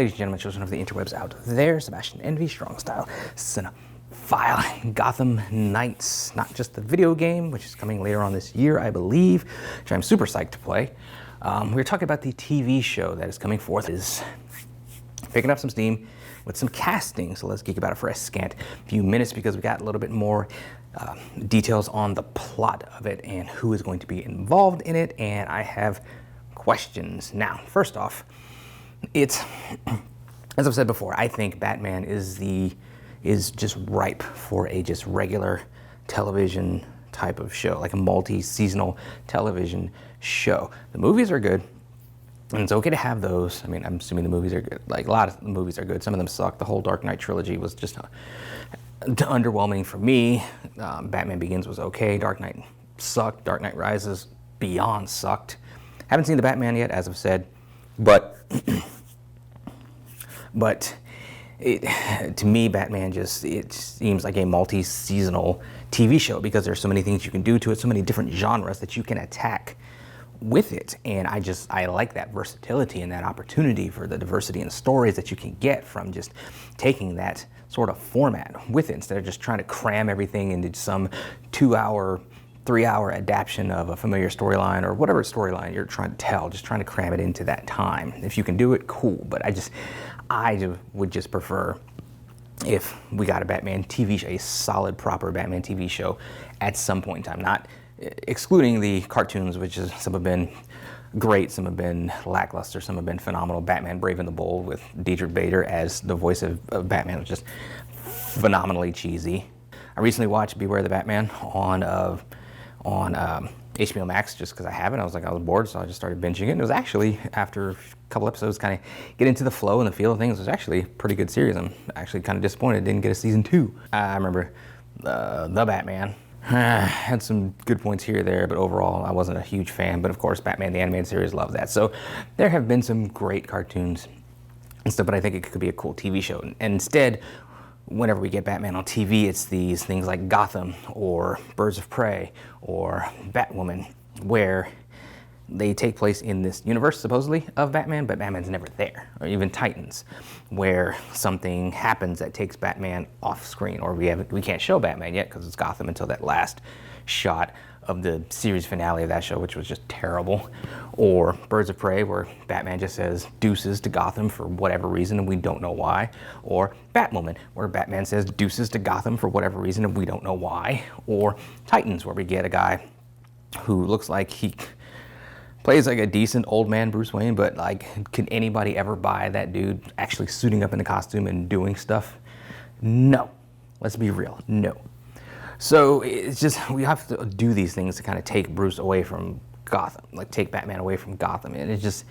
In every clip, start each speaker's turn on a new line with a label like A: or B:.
A: ladies and gentlemen, children of the interwebs out there, Sebastian Envy, Strong Style, Cinephile, Gotham Knights, not just the video game, which is coming later on this year, I believe, which I'm super psyched to play. We're talking about the TV show that is coming forth, is picking up some steam with some casting, so let's geek about it for a scant few minutes because we got a little bit more details on the plot of it and who is going to be involved in it, and I have questions. Now, first off, it's, as I've said before, I think Batman is just ripe for a just regular television type of show, like a multi-seasonal television show. The movies are good, and it's okay to have those. I mean, I'm assuming the movies are good. Like, a lot of the movies are good. Some of them suck. The whole Dark Knight trilogy was just underwhelming for me. Batman Begins was okay. Dark Knight sucked. Dark Knight Rises beyond sucked. Haven't seen the Batman yet, as I've said, but to me, Batman it seems like a multi-seasonal TV show because there's so many things you can do to it, so many different genres that you can attack with it. And I like that versatility and that opportunity for the diversity and stories that you can get from just taking that sort of format with it instead of just trying to cram everything into some 2-hour, 3-hour adaptation of a familiar storyline or whatever storyline you're trying to tell, just trying to cram it into that time. If you can do it, cool. But I would just prefer if we got a Batman TV show, a solid, proper Batman TV show at some point in time, not excluding the cartoons, which is some have been great, some have been lackluster, some have been phenomenal. Batman Brave and the Bold with Diedrich Bader as the voice of Batman was just phenomenally cheesy. I recently watched Beware the Batman on HBO Max just because I have it. I was bored, so I just started binging it. And it was actually, after a couple episodes, kind of get into the flow and the feel of things, it was actually a pretty good series. I'm actually kind of disappointed it didn't get a season 2. I remember The Batman had some good points here or there, but overall I wasn't a huge fan. But of course, Batman the Animated Series loves that. So there have been some great cartoons and stuff, but I think it could be a cool TV show. And instead, whenever we get Batman on TV, it's these things like Gotham or Birds of Prey or Batwoman, where they take place in this universe, supposedly, of Batman, but Batman's never there. Or even Titans, where something happens that takes Batman off screen, or we can't show Batman yet because it's Gotham until that last shot of the series finale of that show, which was just terrible. Or Birds of Prey, where Batman just says deuces to Gotham for whatever reason and we don't know why. Or Batwoman, where Batman says deuces to Gotham for whatever reason and we don't know why. Or Titans, where we get a guy who looks like he plays like a decent old man Bruce Wayne, but like, can anybody ever buy that dude actually suiting up in the costume and doing stuff? No. Let's be real. No. So it's just, we have to do these things to kind of take Bruce away from Gotham, like take Batman away from Gotham. And it's just,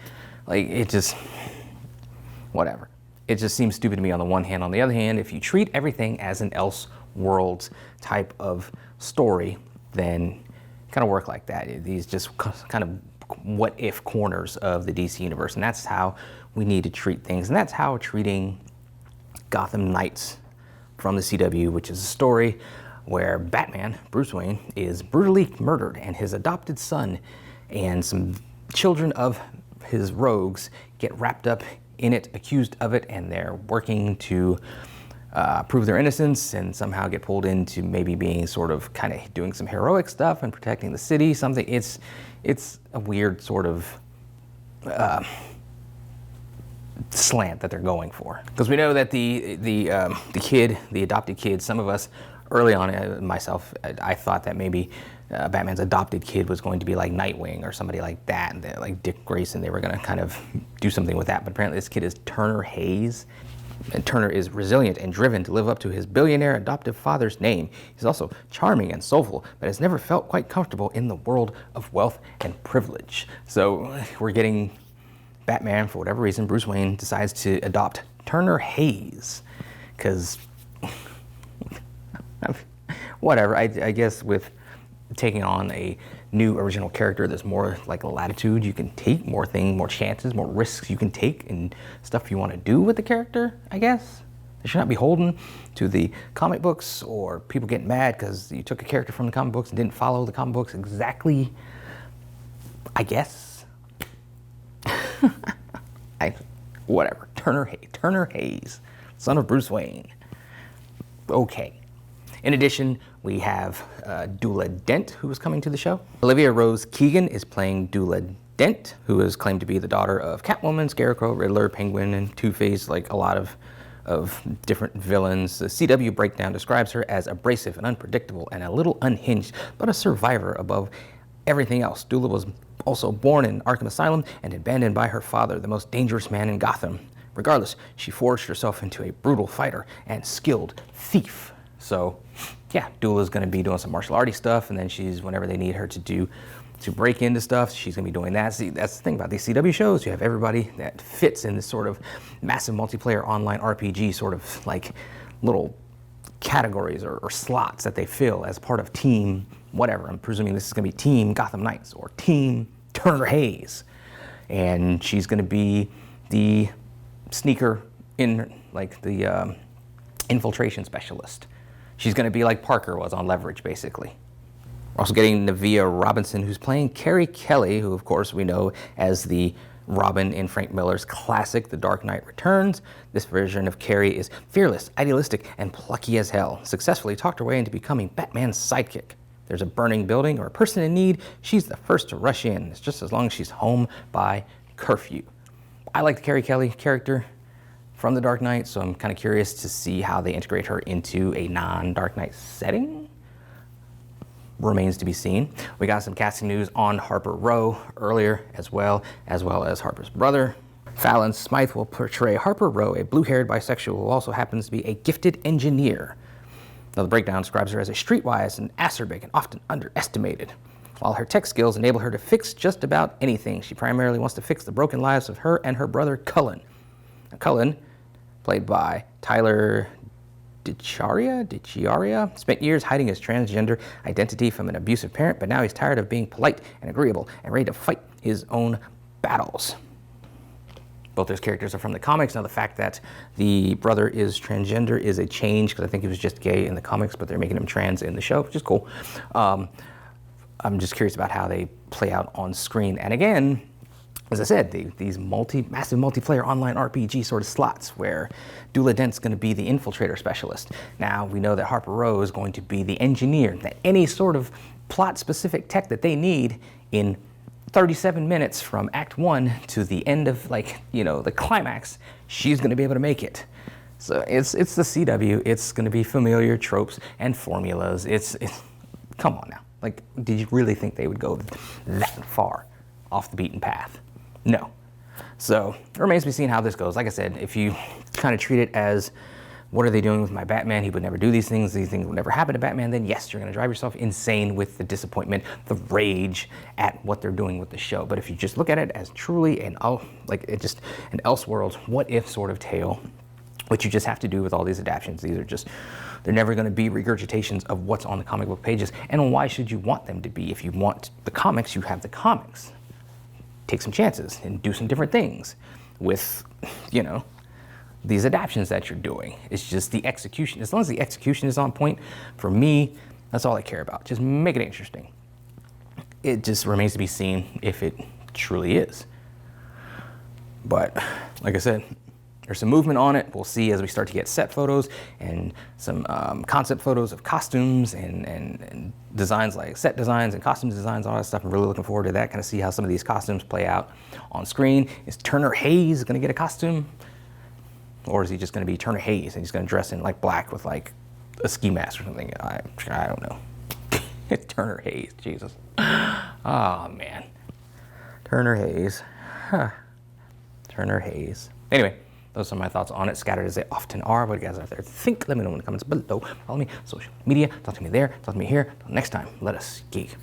A: whatever. It just seems stupid to me on the one hand. On the other hand, if you treat everything as an Elseworlds type of story, then kind of work like that. These just kind of what if corners of the DC universe. And that's how we need to treat things. And that's how treating Gotham Knights from the CW, which is a story where Batman, Bruce Wayne, is brutally murdered and his adopted son and some children of his rogues get wrapped up in it, accused of it, and they're working to prove their innocence and somehow get pulled into maybe being sort of kind of doing some heroic stuff and protecting the city, something. It's a weird sort of slant that they're going for. Because we know that the adopted kid, some of us early on, myself, I thought that maybe Batman's adopted kid was going to be like Nightwing or somebody like that, and like Dick Grayson, they were going to kind of do something with that. But apparently this kid is Turner Hayes. And Turner is resilient and driven to live up to his billionaire adoptive father's name. He's also charming and soulful, but has never felt quite comfortable in the world of wealth and privilege. So we're getting Batman, for whatever reason, Bruce Wayne decides to adopt Turner Hayes. Because, whatever, I guess with taking on a new original character, there's more like latitude you can take, more things, more chances, more risks you can take, and stuff you want to do with the character, I guess. They should not be holding to the comic books or people getting mad because you took a character from the comic books and didn't follow the comic books exactly, I guess. Whatever. Turner Hayes, son of Bruce Wayne. Okay. In addition, we have Dula Dent, who is coming to the show. Olivia Rose Keegan is playing Dula Dent, who is claimed to be the daughter of Catwoman, Scarecrow, Riddler, Penguin, and Two-Face, like a lot of different villains. The CW breakdown describes her as abrasive and unpredictable and a little unhinged, but a survivor above everything else. Dula was also born in Arkham Asylum and abandoned by her father, the most dangerous man in Gotham. Regardless, she forged herself into a brutal fighter and skilled thief. So, yeah, Dula's going to be doing some martial arty stuff, and then whenever they need her to break into stuff, she's going to be doing that. See, that's the thing about these CW shows. You have everybody that fits in this sort of massive multiplayer online RPG sort of like little categories or slots that they fill as part of Team whatever. I'm presuming this is going to be Team Gotham Knights or Team Turner Hayes. And she's going to be the sneaker in, like the infiltration specialist. She's going to be like Parker was on Leverage, basically. We're also getting Nevaeh Robinson, who's playing Carrie Kelly, who of course we know as the Robin in Frank Miller's classic, The Dark Knight Returns. This version of Carrie is fearless, idealistic, and plucky as hell. Successfully talked her way into becoming Batman's sidekick. There's a burning building or a person in need, she's the first to rush in. It's just as long as she's home by curfew. I like the Carrie Kelly character from The Dark Knight, so I'm kind of curious to see how they integrate her into a non-Dark Knight setting. Remains to be seen. We got some casting news on Harper Row earlier, as well as Harper's brother. Fallon Smythe will portray Harper Row, a blue-haired bisexual who also happens to be a gifted engineer. Now, the breakdown describes her as a streetwise and acerbic and often underestimated. While her tech skills enable her to fix just about anything, she primarily wants to fix the broken lives of her and her brother Cullen. Now, Cullen, played by Tyler DiChiaria, spent years hiding his transgender identity from an abusive parent, but now he's tired of being polite and agreeable and ready to fight his own battles. Both those characters are from the comics. Now, the fact that the brother is transgender is a change, because I think he was just gay in the comics, but they're making him trans in the show, which is cool. I'm just curious about how they play out on screen. And again, as I said, these massive multiplayer online RPG sort of slots where Dula Dent's going to be the infiltrator specialist. Now, we know that Harper Row is going to be the engineer, that any sort of plot-specific tech that they need in 37 minutes from Act 1 to the end of, like, you know, the climax, she's going to be able to make it. So it's the CW. It's going to be familiar tropes and formulas. It's come on now. Like, did you really think they would go that far off the beaten path? No. So it remains to be seen how this goes. Like I said, if you kind of treat it as, what are they doing with my Batman? He would never do these things would never happen to Batman, then yes, you're going to drive yourself insane with the disappointment, the rage at what they're doing with the show. But if you just look at it as truly an Elseworlds what if sort of tale, which you just have to do with all these adaptations. These are just, they're never going to be regurgitations of what's on the comic book pages. And why should you want them to be? If you want the comics, you have the comics. Take some chances and do some different things with, you know, these adaptations that you're doing. It's just the execution. As long as the execution is on point, for me, that's all I care about. Just make it interesting. It just remains to be seen if it truly is. But like I said, there's some movement on it. We'll see as we start to get set photos and some concept photos of costumes and designs, like set designs and costume designs, all that stuff. I'm really looking forward to that, kind of see how some of these costumes play out on screen. Is Turner Hayes going to get a costume? Or is he just going to be Turner Hayes and he's going to dress in like black with like a ski mask or something? I don't know. Turner Hayes, Jesus. Oh, man. Turner Hayes. Huh. Turner Hayes. Anyway. Those are my thoughts on it, scattered as they often are. What do you guys out there think? Let me know in the comments below. Follow me, social media. Talk to me there. Talk to me here. Until next time, let us geek.